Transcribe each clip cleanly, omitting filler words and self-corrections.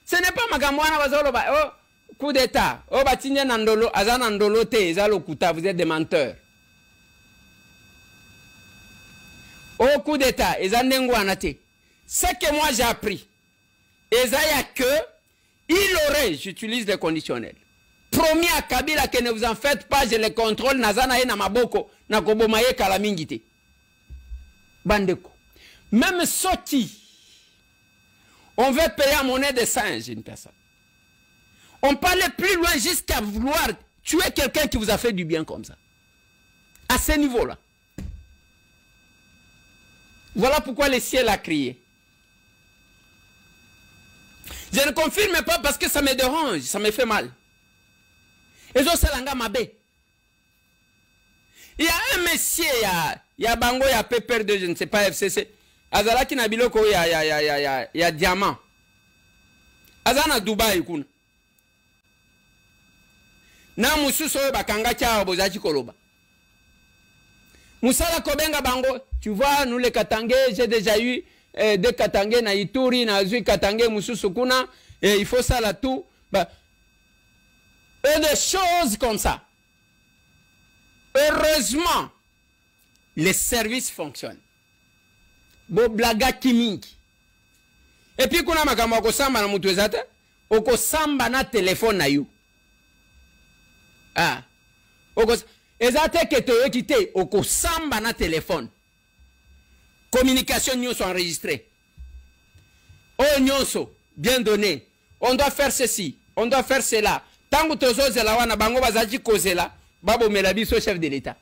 Ce n'est pas Magamwana Bazoloba. Oh, coup d'état. Oh, Batinye Nandolo, Azan Nandolo te, Ezalo Kuta, vous êtes des menteurs. Oh, coup d'état, Ezan Nengwanate. Ce que moi j'ai appris, Ezaya que, il aurait, j'utilise le conditionnel, promis à Kabila que ne vous en faites pas, je le contrôle, Nazana na Maboko, Nakobomaye Kalamingite. Bandeko. Même Soti, on veut payer en monnaie de singe une personne. On parlait plus loin jusqu'à vouloir tuer quelqu'un qui vous a fait du bien comme ça. À ce niveau-là. Voilà pourquoi le ciel a crié. Je ne confirme pas parce que ça me dérange, ça me fait mal. Et je sais l'anga mabé. Il y a un monsieur, il y a Bango, il y a Pepper de je ne sais pas FCC. Azalaki na biloko il y a diamant. Azana Dubai kuna. Na mususo bakanga cha bozachi koloba. Musala kobenga bango, tu vois nous les Katangé, j'ai déjà eu des Katangé na Ituri na Zui Katangé mususu kuna et il faut ça là tout. Bah, et des choses comme ça. Heureusement, les services fonctionnent. Bo blaga kimingi. Et puis kuna makambo okosamba na mutu ezate, okosamba na telefone na you. Ah. Ezate ke te ekite okosamba na téléphone. Communication nyonso enregistrée. Oh nyonso bien donné. On doit faire ceci, on doit faire cela. Tango tozo zela wana bango bazaji kozela, babo melabiso chef de l'État.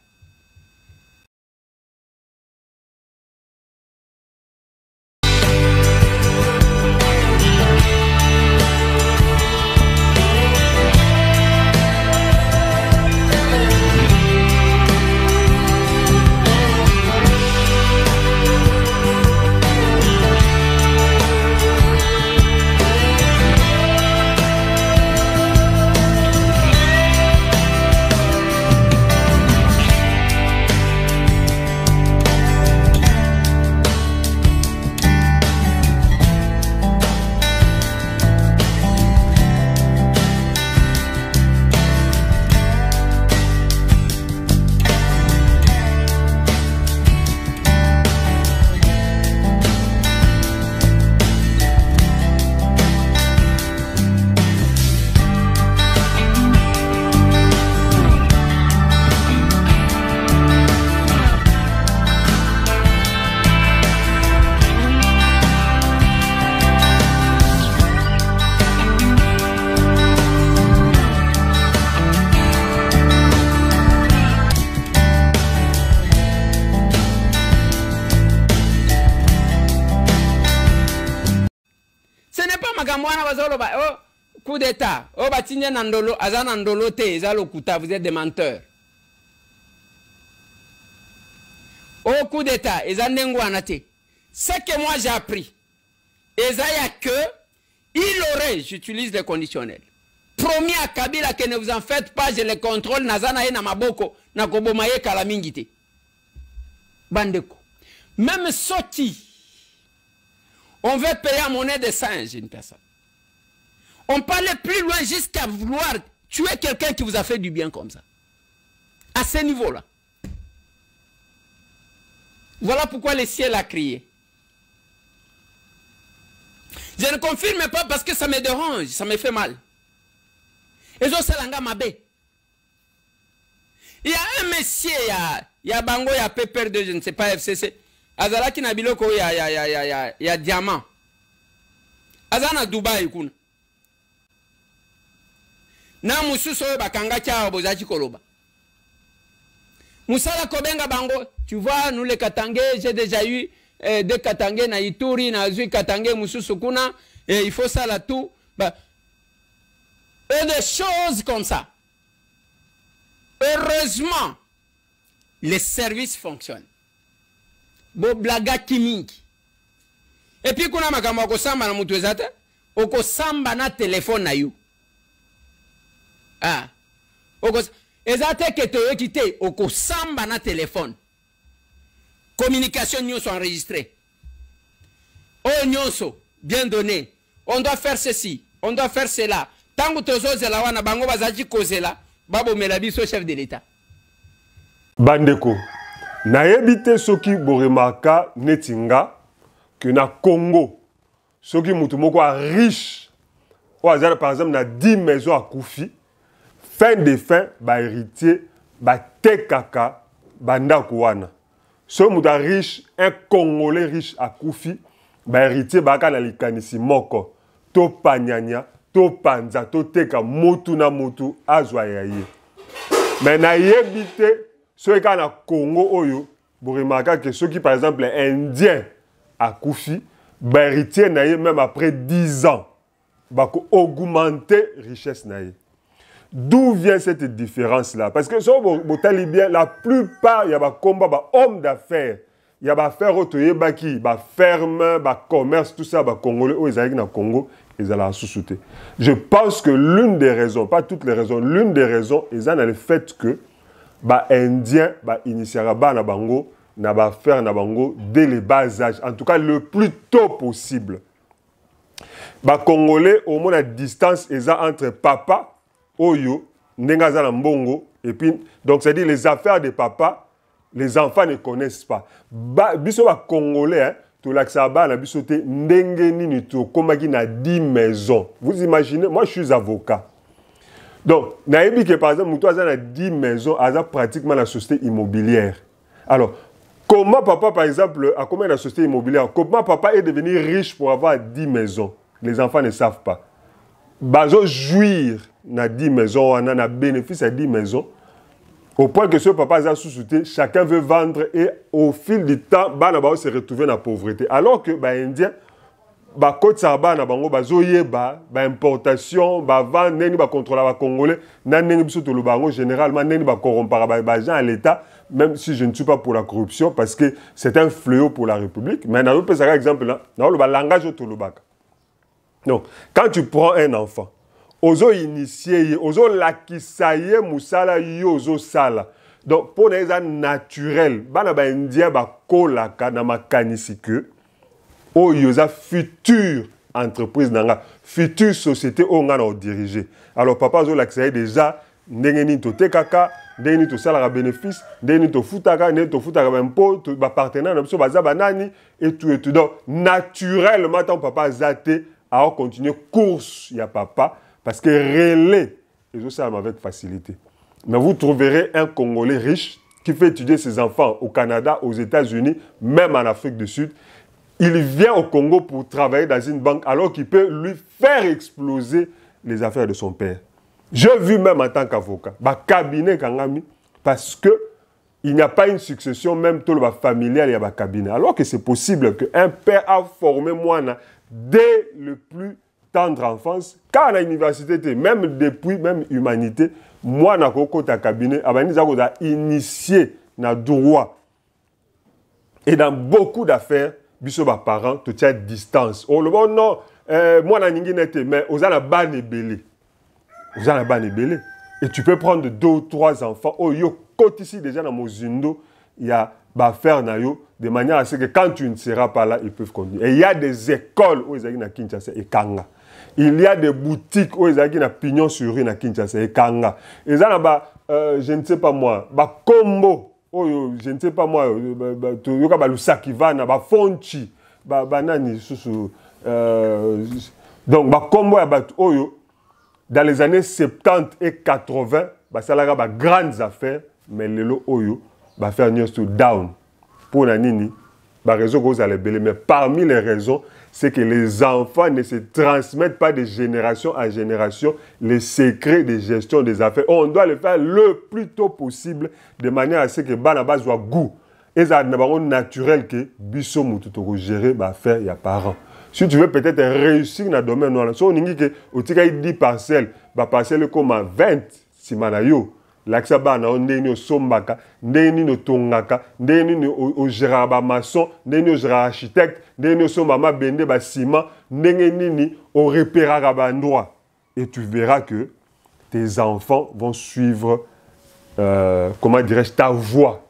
Oh, coup d'état. Oh, Batinye Nandolo, Azan Nandolo te, Ezalo Kuta, vous êtes des menteurs. Oh, coup d'état, Ezan Nengwanate. Ce que moi j'ai appris, Ezaya que, il aurait, j'utilise le conditionnel, promis à Kabila que ne vous en faites pas, je le contrôle, Nazana na Maboko, Nakobomaye Kalamingite. Bandeko. Même Soti, on veut payer en monnaie de singe une personne. On parlait plus loin jusqu'à vouloir tuer quelqu'un qui vous a fait du bien comme ça. À ce niveau-là. Voilà pourquoi le ciel a crié. Je ne confirme pas parce que ça me dérange, ça me fait mal. Et je sais l'anga mabé. Il y a un monsieur, il y a Bango, il y a Pepper de je ne sais pas FCC. Azalaki na biloko il y a diamant. Azana Dubai kuna. Na mususo bakanga cha bozachi koloba. Musala kobenga bango, tu vois nous les Katangé, j'ai déjà eu des Katangé na Ituri na Zui Katangé mususu kuna et il faut ça là tout. Bah, et des choses comme ça. Heureusement, les services fonctionnent. Bo blaga kimingi. Et puis kuna makambo okosamba na mutu ezate, okosamba na telefone na you. Ah. Ezate ke te ekite okosamba na téléphone. Communication nyonso enregistrée. Oh nyonso bien donné. On doit faire ceci, on doit faire cela. Tant que tozozela wana bango bazaji kozela, babo melabiso chef de l'État. Bandeko, naebite soki boremaka netinga que na Congo, soki mutu moko a riche, ou azala par exemple na 10 maisons à Koufi, fin de fin, ba héritier, ba tekaka, banda kouana. So mutu a riche, un Congolais riche à Koufi, ba héritier baka na likanisi moko, to panyanya, to panza, to teka motu na motu azwa yaye. Mais na yebite, ceux qui sont au Congo, vous remarquez que ceux qui, par exemple, les Indiens à Koufi, héritier même après 10 ans, va augmenter la richesse. D'où vient cette différence-là? Parce que sur les Talibiens, la plupart, il y a des combats, des hommes d'affaires, il y a des affaires autour baki, des fermes, des commerces, tout ça, des Congolais, ils sont au Congo, ils ont la sous-souté. Je pense que l'une des raisons, pas toutes les raisons, l'une des raisons, ils ont le fait que ba indien ba initiera ba na bango na ba faire na bango dès le bas âge, en tout cas le plus tôt possible. Ba congolais au moins la distance eza entre papa oyo ndenga za na mbongo et puis donc c'est à dire les affaires de papa les enfants ne connaissent pas. Ba biso ba congolais hein, to laksa ba na biso te ndenge nini to komaki na 10 maisons. Vous imaginez, moi je suis avocat. Donc, naïbi que par exemple, Moutoua a 10 maisons, a pratiquement la société immobilière. Alors, comment papa, par exemple, a combien la société immobilière? Comment papa est devenu riche pour avoir 10 maisons? Les enfants ne savent pas. Bazo jouir na 10 maisons, on a un bénéfice à 10 maisons. Au point que ce papa a sous-souté, chacun veut vendre et au fil du temps, Banaba se retrouver dans la pauvreté. Alors que, Indien, ba côte sarba na bango bazoyeba ba importation ba vendre neni ba contrôler ba congolais na neni biso to le bango généralement neni ba corrompre ba gens à l'état, même si je ne suis pas pour la corruption parce que c'est un fléau pour la République. Mais na peut ça exemple là na le langage to le baka. Donc quand tu prends un enfant ozo initier ozo lakisaye musala yo ozo sala, donc pour les gens naturels bana ba indien ba kolaka na makanisi que il y a future entreprise, future société où on a dirigé. Alors papa a l'accès déjà, ndengeni to tekaka, ndengeni to salara bénéfice, ndengeni to futaka, ndengeni to futaka impôt, to ba partenaire, n'abso baza banani et tout et tout. Donc naturellement ton papa zaté a continué course ya papa parce que relais et ça avec facilité. Mais vous trouverez un Congolais riche qui fait étudier ses enfants au Canada, aux États-Unis, même en Afrique du Sud. Il vient au Congo pour travailler dans une banque alors qu'il peut lui faire exploser les affaires de son père. J'ai vu même en tant qu'avocat, cabinet Kangami, parce qu'il n'y a pas une succession, même tout le familial, il y a un cabinet. Alors que c'est possible qu'un père a formé moi dès le plus tendre enfance, car à l'université, même depuis, même humanité, moi, na koko ta cabinet, a initié na droit. Et dans beaucoup d'affaires, biso ba parents te tient distance. Oh le bon non, moi na ningi nete mais aux la bane belé. Aux la bane belé. Et tu peux prendre 2 ou 3 enfants. Oh yo côté ici déjà dans Mozindo, il y a ba faire na yo de manière à ce que quand tu ne seras pas là, ils peuvent continuer. Et il y a des écoles où ils na Kinshasa et Kanga. Il y a des boutiques où ils na pignon sur rue na Kinshasa et Kanga. Et ça là je ne sais pas moi, ba combo. Oh, je ne sais pas moi, tu as le sakivana, ba fonchi, banani, donc combo dans les années 70 et 80, ça a grandes affaires, mais le oyo va faire news to down pour la nini, raison que vous allez belé, mais parmi les raisons, c'est que les enfants ne se transmettent pas de génération en génération les secrets de gestion des affaires. On doit le faire le plus tôt possible de manière à ce que Banaba soit goût. Et ça n'est naturel que Bisso Moutoutoko gérer l'affaire il y a parents. Si tu veux peut-être réussir dans le domaine, si on dit que tu as 10 parcelles, parcelles comme 20, si manayo. L'accès à ndeni sombaka, ndeni no tongaka, ndeni no gérard ba maçon, ndeni no gérard architecte, ndeni no sombama bende ba ciment, ndeni ni au repérage ba endroit. Et tu verras que tes enfants vont suivre, comment dirais-je, ta voie.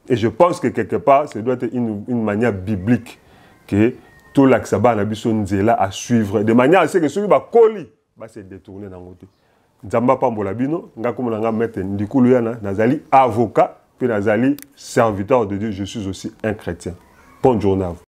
Et je pense que quelque part, ça doit être une manière biblique que tout l'axe bana biso nzela à suivre de manière à ce que ceux qui va coller va se détourner dans côté nzamba pambola bino ngakoma nga mettre ndikulu yana nazali avocat puis nazali serviteur de Dieu, je suis aussi un chrétien. Bonne journée à vous.